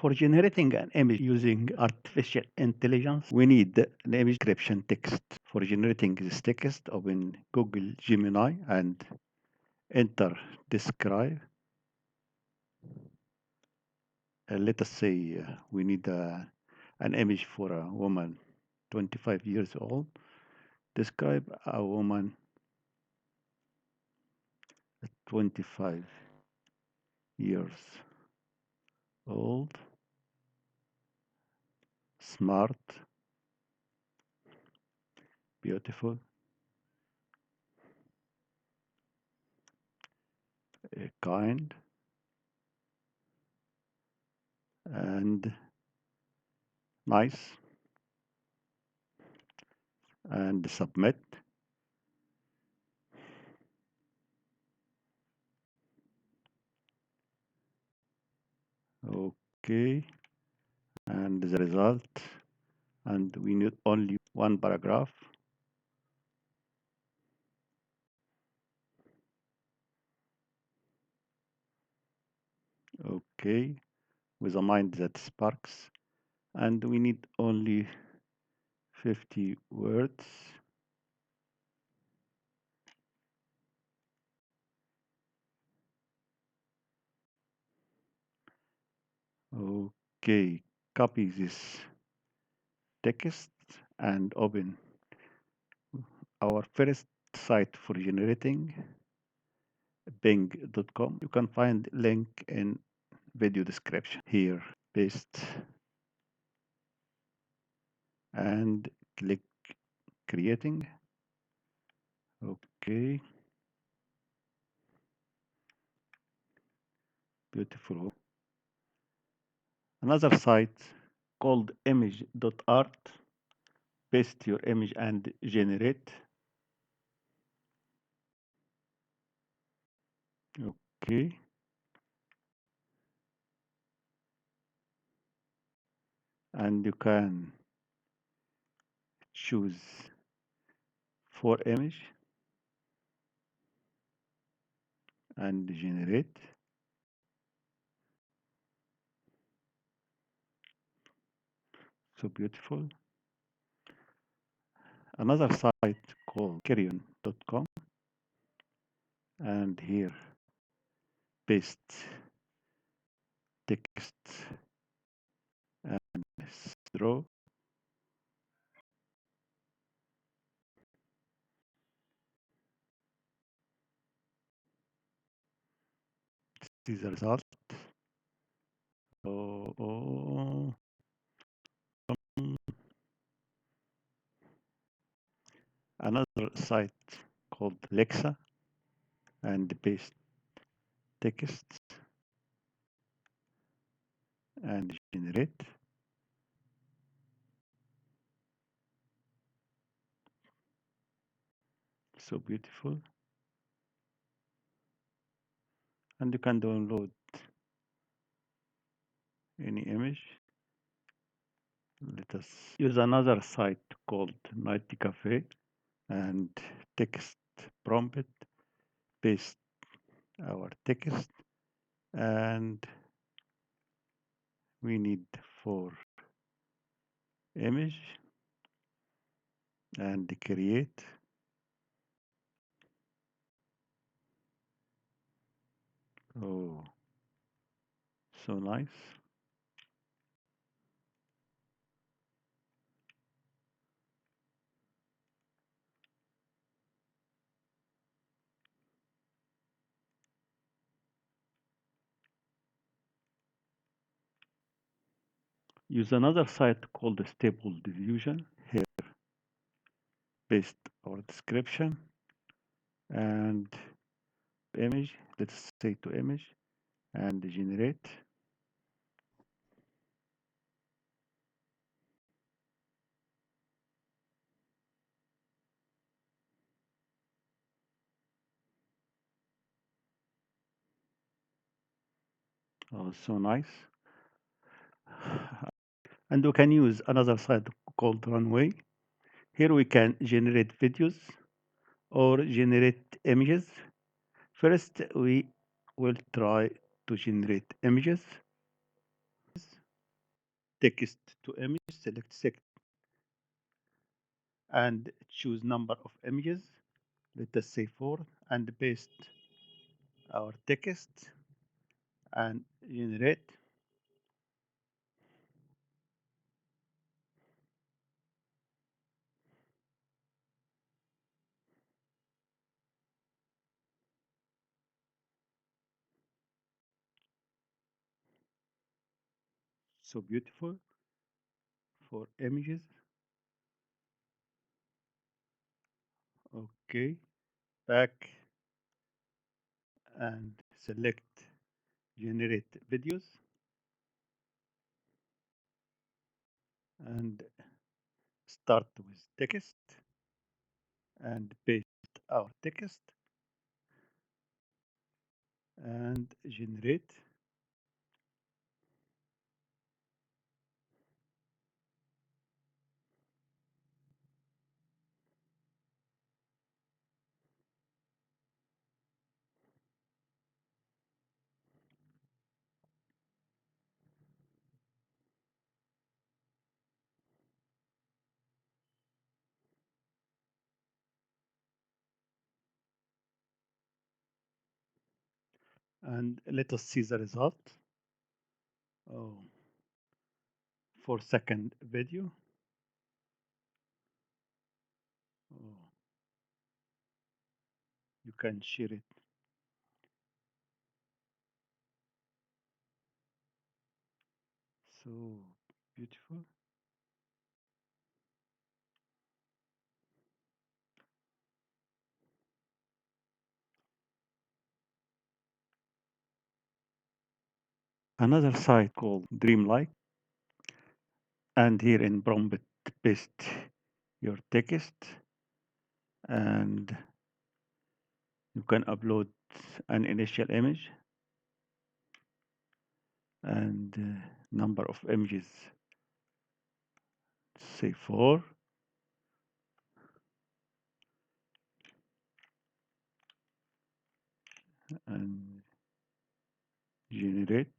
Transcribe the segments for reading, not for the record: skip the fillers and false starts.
For generating an image using artificial intelligence, we need an image description text. For generating this text, open Google Gemini and enter describe. Let us say we need an image for a woman 25 years old. Describe a woman 25 years old, smart, beautiful, kind, and nice, and submit. Okay, and the result, and we need only one paragraph. Okay, with a mind that sparks, and we need only 50 words. Okay, copy this text and open our first site for generating bing.com. You can find link in video description. Here, paste and click creating. Okay, beautiful. Another site called image.art. Paste your image and generate. Okay, and you can choose for image and generate. So beautiful. Another site called carrion.com, and here paste text and draw. See the result. Oh, another site called Lexa and paste text and generate. So beautiful. And you can download any image. Let us use another site called Night Cafe and text prompt, paste our text, and we need for image and create. Oh, so nice. Use another site called Stable Diffusion. Here, paste our description and image. Let's say to image and generate. Oh, so nice. And we can use another site called Runway. Here we can generate videos or generate images. First, we will try to generate images. text to image, select sect and choose number of images. Let us say 4 and paste our text and generate. So beautiful for images. Okay, back and select generate videos and start with text and paste our text and generate. And let us see the result. Oh, 4-second video. Oh, you can share it. So beautiful. Another site called Dreamlike, and here in prompt paste your text and you can upload an initial image and number of images, say 4 and generate.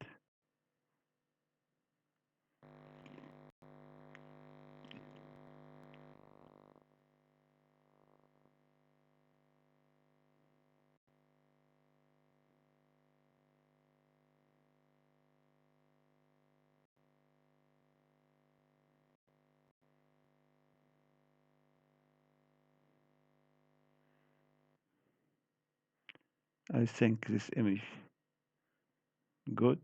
I think this image good.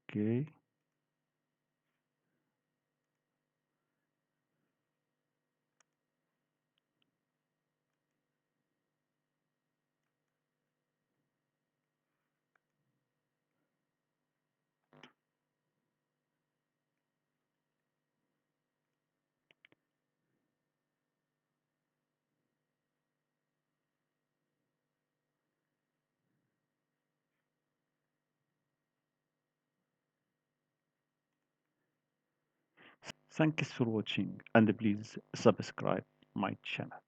Okay, thanks for watching and please subscribe my channel.